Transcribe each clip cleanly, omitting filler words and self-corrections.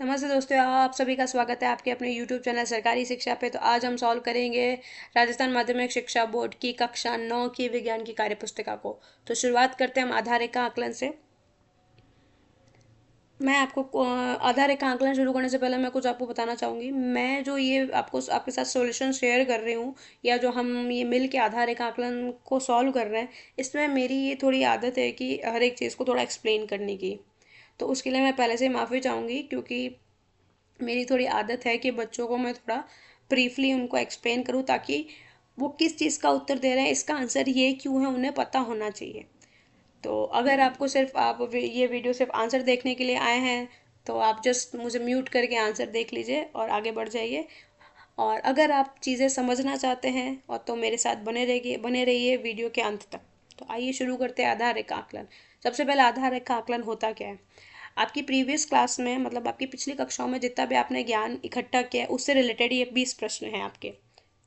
नमस्ते दोस्तों, आप सभी का स्वागत है आपके अपने YouTube चैनल सरकारी शिक्षा पे। तो आज हम सॉल्व करेंगे राजस्थान माध्यमिक शिक्षा बोर्ड की कक्षा 9 की विज्ञान की कार्यपुस्तिका को। तो शुरुआत करते हैं हम आधार रेखा आकलन से। मैं आपको आधार रेखा आकलन शुरू करने से पहले मैं कुछ आपको बताना चाहूँगी। मैं जो ये आपको आपके साथ सॉल्यूशन शेयर कर रही हूँ या जो हम ये मिल के आधार रेखा आकलन को सॉल्व कर रहे हैं, इसमें मेरी ये थोड़ी आदत है कि हर एक चीज़ को थोड़ा एक्सप्लेन करने की। तो उसके लिए मैं पहले से माफ़ी चाहूँगी, क्योंकि मेरी थोड़ी आदत है कि बच्चों को मैं थोड़ा ब्रीफली उनको एक्सप्लेन करूँ, ताकि वो किस चीज़ का उत्तर दे रहे हैं, इसका आंसर ये क्यों है, उन्हें पता होना चाहिए। तो अगर आपको सिर्फ ये वीडियो सिर्फ आंसर देखने के लिए आए हैं, तो आप जस्ट मुझे म्यूट करके आंसर देख लीजिए और आगे बढ़ जाइए। और अगर आप चीज़ें समझना चाहते हैं और तो मेरे साथ बने रहिए वीडियो के अंत तक। तो आइए शुरू करते हैं आधार रेखा आकलन। सबसे पहले आधार रेखा आकलन होता क्या है। आपकी प्रीवियस क्लास में, मतलब आपकी पिछली कक्षाओं में जितना भी आपने ज्ञान इकट्ठा किया है, उससे रिलेटेड ये 20 प्रश्न हैं आपके।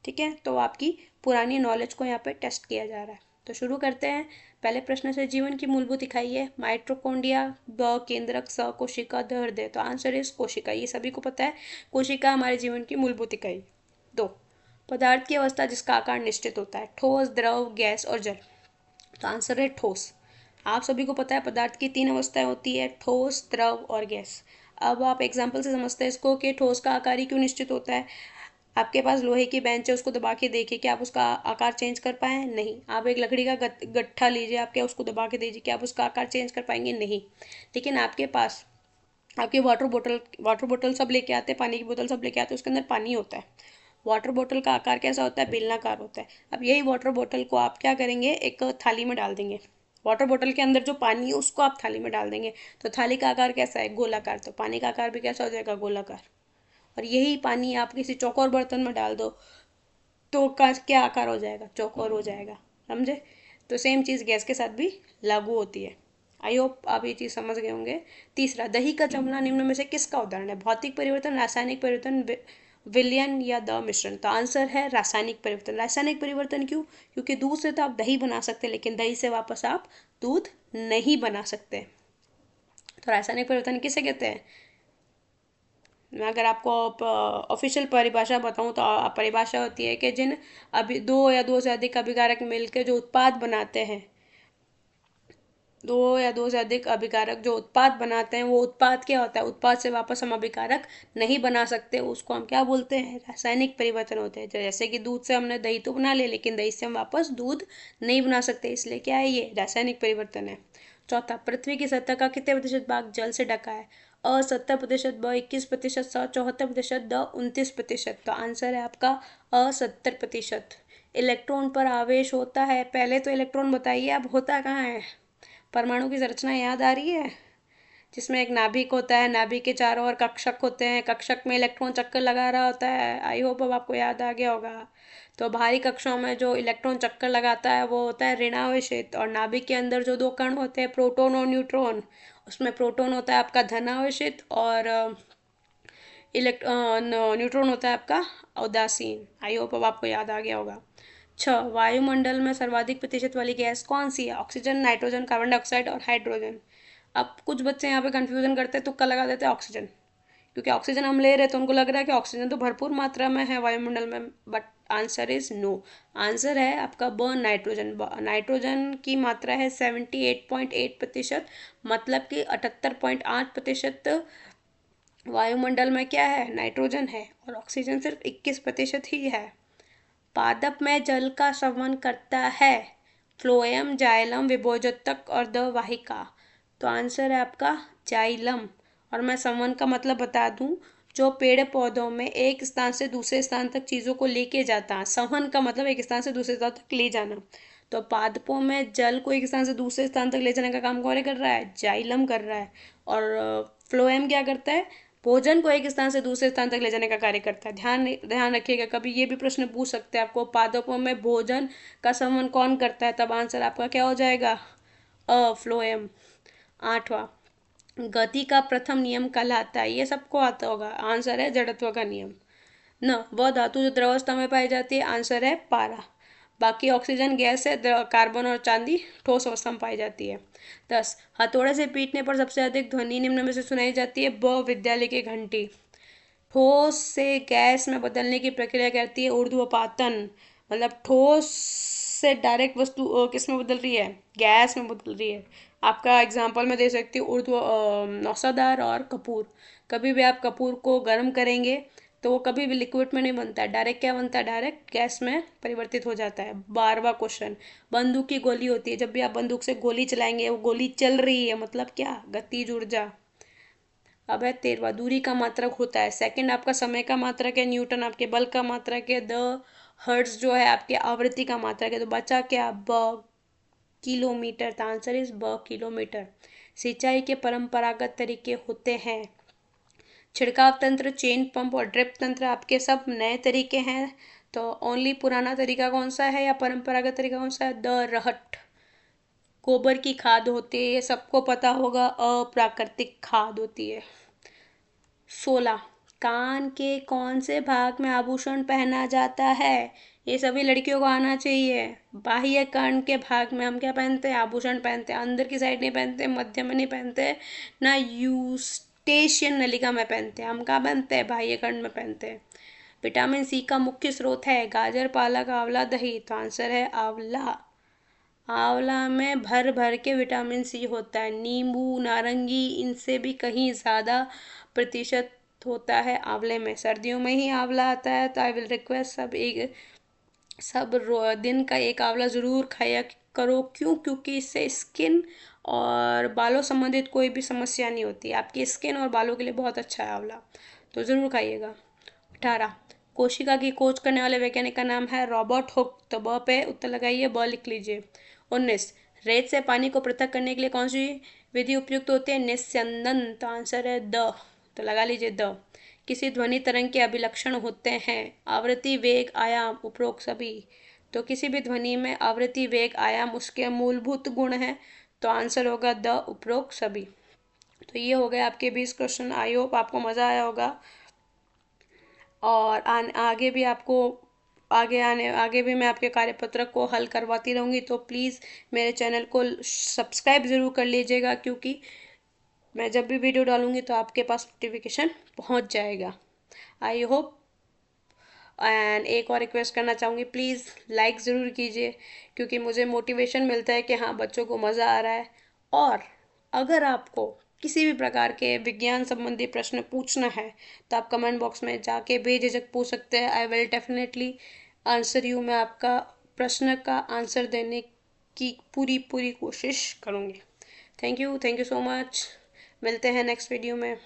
ठीक है, तो आपकी पुरानी नॉलेज को यहाँ पे टेस्ट किया जा रहा है। तो शुरू करते हैं पहले प्रश्न से। जीवन की मूलभूत इकाई है माइटोकॉन्ड्रिया, ब केंद्रक, स कोशिका, द हृदय। तो आंसर इज कोशिका, ये सभी को पता है। कोशिका हमारे जीवन की मूलभूत इकाई। दो, पदार्थ की अवस्था जिसका आकार निश्चित होता है, ठोस, द्रव, गैस और जल। तो आंसर है ठोस। आप सभी को पता है पदार्थ की 3 अवस्थाएं होती है, ठोस, द्रव और गैस। अब आप एग्जाम्पल से समझते हैं इसको कि ठोस का आकार ही क्यों निश्चित होता है। आपके पास लोहे की बेंच है, उसको दबा के देखिए कि आप उसका आकार चेंज कर पाए, नहीं। आप एक लकड़ी का गट्ठा लीजिए, आप क्या उसको दबा के दीजिए कि आप उसका आकार चेंज कर पाएंगे, नहीं। लेकिन आपके पास आपके वाटर बोतल सब लेके आते हैं, पानी की बोतल सब लेके आते हैं, उसके अंदर पानी होता है। वाटर बोतल का आकार कैसा होता है, बेलनाकार होता है। अब यही वाटर बोतल को आप क्या करेंगे, एक थाली में डाल देंगे। वाटर बोतल के अंदर जो पानी है उसको आप थाली में डाल देंगे, तो थाली का आकार कैसा है, गोलाकार। तो पानी का आकार भी कैसा हो जाएगा, गोलाकार। और यही पानी आप किसी चौकोर बर्तन में डाल दो, तो का क्या आकार हो जाएगा, चौकोर हो जाएगा। समझे। तो सेम चीज़ गैस के साथ भी लागू होती है। आई होप आप ये चीज़ समझ गए होंगे। तीसरा, दही का जमना निम्न में से किसका उदाहरण है। भौतिक परिवर्तन, रासायनिक परिवर्तन, विलयन या द मिश्रण। तो आंसर है रासायनिक परिवर्तन। रासायनिक परिवर्तन क्यों, क्योंकि दूध से तो आप दही बना सकते हैं, लेकिन दही से वापस आप दूध नहीं बना सकते। तो रासायनिक परिवर्तन किसे कहते हैं। मैं अगर आपको ऑफिशियल परिभाषा बताऊं, तो परिभाषा होती है कि जिन अभी दो या दो से अधिक अभिकारक मिलकर जो उत्पाद बनाते हैं, दो या दो से अधिक अभिकारक जो उत्पाद बनाते हैं, वो उत्पाद क्या होता है, उत्पाद से वापस हम अभिकारक नहीं बना सकते, उसको हम क्या बोलते हैं, रासायनिक परिवर्तन होते हैं। जैसे कि दूध से हमने दही तो बना लिया, लेकिन दही से हम वापस दूध नहीं बना सकते, इसलिए क्या है, ये रासायनिक परिवर्तन है। चौथा, पृथ्वी की सतह का कितने प्रतिशत भाग जल से ढका है। 70%, ब 21%, स 74%, द 29%। तो आंसर है आपका 70%। इलेक्ट्रॉन पर आवेश होता है, पहले तो इलेक्ट्रॉन बताइए आप होता कहाँ है। परमाणु की संरचना याद आ रही है, जिसमें एक नाभिक होता है, नाभिक के चारों ओर कक्षक होते हैं, कक्षक में इलेक्ट्रॉन चक्कर लगा रहा होता है। आई होप अब आपको याद आ गया होगा। तो बाहरी कक्षों में जो इलेक्ट्रॉन चक्कर लगाता है वो होता है ऋणावेशित, और नाभिक के अंदर जो 2 कण होते हैं, प्रोटॉन और न्यूट्रॉन, उसमें प्रोटॉन होता है आपका धनावेशित और न्यूट्रॉन होता है आपका उदासीन। आई होप अब आपको याद आ गया होगा। 6, वायुमंडल में सर्वाधिक प्रतिशत वाली गैस कौन सी है। ऑक्सीजन, नाइट्रोजन, कार्बन डाइऑक्साइड और हाइड्रोजन। अब कुछ बच्चे यहाँ पे कंफ्यूजन करते हैं, तुक्का लगा देते हैं ऑक्सीजन, क्योंकि ऑक्सीजन हम ले रहे हैं तो उनको लग रहा है कि ऑक्सीजन तो भरपूर मात्रा में है वायुमंडल में, but answer is no. Answer है आपका ब नाइट्रोजन। नाइट्रोजन की मात्रा है 78.8%, मतलब कि 78.8% वायुमंडल में क्या है, नाइट्रोजन है, और ऑक्सीजन सिर्फ 21% ही है। पादप में जल का संवहन करता है, फ्लोएम, जाइलम, विभोजक और द वाहिका। तो आंसर है आपका जाइलम। और मैं संवहन का मतलब बता दूं, जो पेड़ पौधों में एक स्थान से दूसरे स्थान तक चीज़ों को लेके जाता है। संवहन का मतलब एक स्थान से दूसरे स्थान तक ले जाना। तो पादपों में जल को एक स्थान से दूसरे स्थान तक ले जाने का काम कौन कर रहा है, जाइलम कर रहा है। और फ्लोएम क्या करता है, भोजन को एक स्थान से दूसरे स्थान तक ले जाने का कार्य करता है। ध्यान ध्यान रखिएगा, कभी ये भी प्रश्न पूछ सकते हैं आपको, पादपों में भोजन का संवहन कौन करता है, तब आंसर आपका क्या हो जाएगा, फ्लोएम। 8वां, गति का प्रथम नियम कहलाता है, ये सबको आता होगा, आंसर है जड़त्व का नियम। न, वह धातु जो द्रवस्था में पाई जाती है, आंसर है पारा। बाकी ऑक्सीजन गैस है, कार्बन और चांदी ठोस अवस्था में पाई जाती है। 10, हथौड़े से पीटने पर सबसे अधिक ध्वनि निम्न में से सुनाई जाती है। ब, विद्यालय की घंटी। ठोस से गैस में बदलने की प्रक्रिया कहती है ऊर्ध्वपातन। मतलब ठोस से डायरेक्ट वस्तु किस में बदल रही है, गैस में बदल रही है। आपका एग्जांपल मैं दे सकती हूँ औषधार और कपूर। कभी भी आप कपूर को गर्म करेंगे तो वो कभी भी लिक्विड में नहीं बनता है, डायरेक्ट क्या बनता है, डायरेक्ट गैस में परिवर्तित हो जाता है। 12वां क्वेश्चन, बंदूक की गोली होती है, जब भी आप बंदूक से गोली चलाएंगे वो गोली चल रही है, मतलब क्या, गतिज ऊर्जा। अब है 13वां, दूरी का मात्रक होता है। सेकंड आपका समय का मात्रक है, न्यूटन आपके बल का मात्रक है, द हर्ट्ज जो है आपके आवृत्ति का मात्रक है। तो बचा क्या, ब, किलोमीटर। द आंसर इज ब, किलोमीटर। सिंचाई के परंपरागत तरीके होते हैं छिड़काव तंत्र, चेन पंप और ड्रिप तंत्र। आपके सब नए तरीके हैं, तो ओनली पुराना तरीका कौन सा है या परंपरागत तरीका कौन सा है, द रहट। गोबर की खाद होती है, ये सबको पता होगा, अप्राकृतिक खाद होती है। 16, कान के कौन से भाग में आभूषण पहना जाता है, ये सभी लड़कियों को आना चाहिए। बाह्य कान के भाग में हम क्या पहनते हैं, आभूषण पहनते हैं। अंदर की साइड नहीं पहनते, मध्य में नहीं पहनते, ना यूस्टेशियन नलिका में पहनते हैं। हम कहाँ पहनते हैं, बाह्य कान में पहनते हैं। विटामिन सी का मुख्य स्रोत है गाजर, पालक, आंवला, दही। तो आंसर है आंवला। आंवला में भर भर के विटामिन सी होता है। नींबू, नारंगी, इनसे भी कहीं ज़्यादा प्रतिशत होता है आंवले में। सर्दियों में ही आंवला आता है, तो आई विल रिक्वेस्ट सब दिन का एक आंवला ज़रूर खाया करो। क्यों, क्योंकि इससे स्किन और बालों संबंधित कोई भी समस्या नहीं होती। आपकी स्किन और बालों के लिए बहुत अच्छा है आंवला, तो ज़रूर खाइएगा। 18, कोशिका की खोज करने वाले वैज्ञानिक का नाम है रॉबर्ट हुक। तो ब पे उत्तर लगाइए, ब लिख लीजिए। 19, रेत से पानी को पृथक करने के लिए कौन सी विधि उपयुक्त होती है, निस्यंदन। तो आंसर है द, तो लगा लीजिए द। किसी ध्वनि तरंग के अभिलक्षण होते हैं, आवृत्ति, वेग, आयाम, उपरोक्त सभी। तो किसी भी ध्वनि में आवृत्ति, वेग, आयाम उसके मूलभूत गुण हैं, तो आंसर होगा द, उपरोक्त सभी। तो ये हो गए आपके 20 क्वेश्चन। आई होप आपको मज़ा आया होगा, और आगे भी आपको आगे भी मैं आपके कार्यपत्रक को हल करवाती रहूँगी। तो प्लीज़ मेरे चैनल को सब्सक्राइब ज़रूर कर लीजिएगा, क्योंकि मैं जब भी वीडियो डालूँगी तो आपके पास नोटिफिकेशन पहुँच जाएगा। I hope. एंड एक और रिक्वेस्ट करना चाहूँगी, प्लीज़ लाइक ज़रूर कीजिए, क्योंकि मुझे मोटिवेशन मिलता है कि हाँ, बच्चों को मज़ा आ रहा है। और अगर आपको किसी भी प्रकार के विज्ञान संबंधी प्रश्न पूछना है तो आप कमेंट बॉक्स में जाके बेझिझक पूछ सकते हैं। I will definitely answer you. मैं आपका प्रश्न का आंसर देने की पूरी पूरी कोशिश करूँगी। Thank you so much. मिलते हैं नेक्स्ट वीडियो में।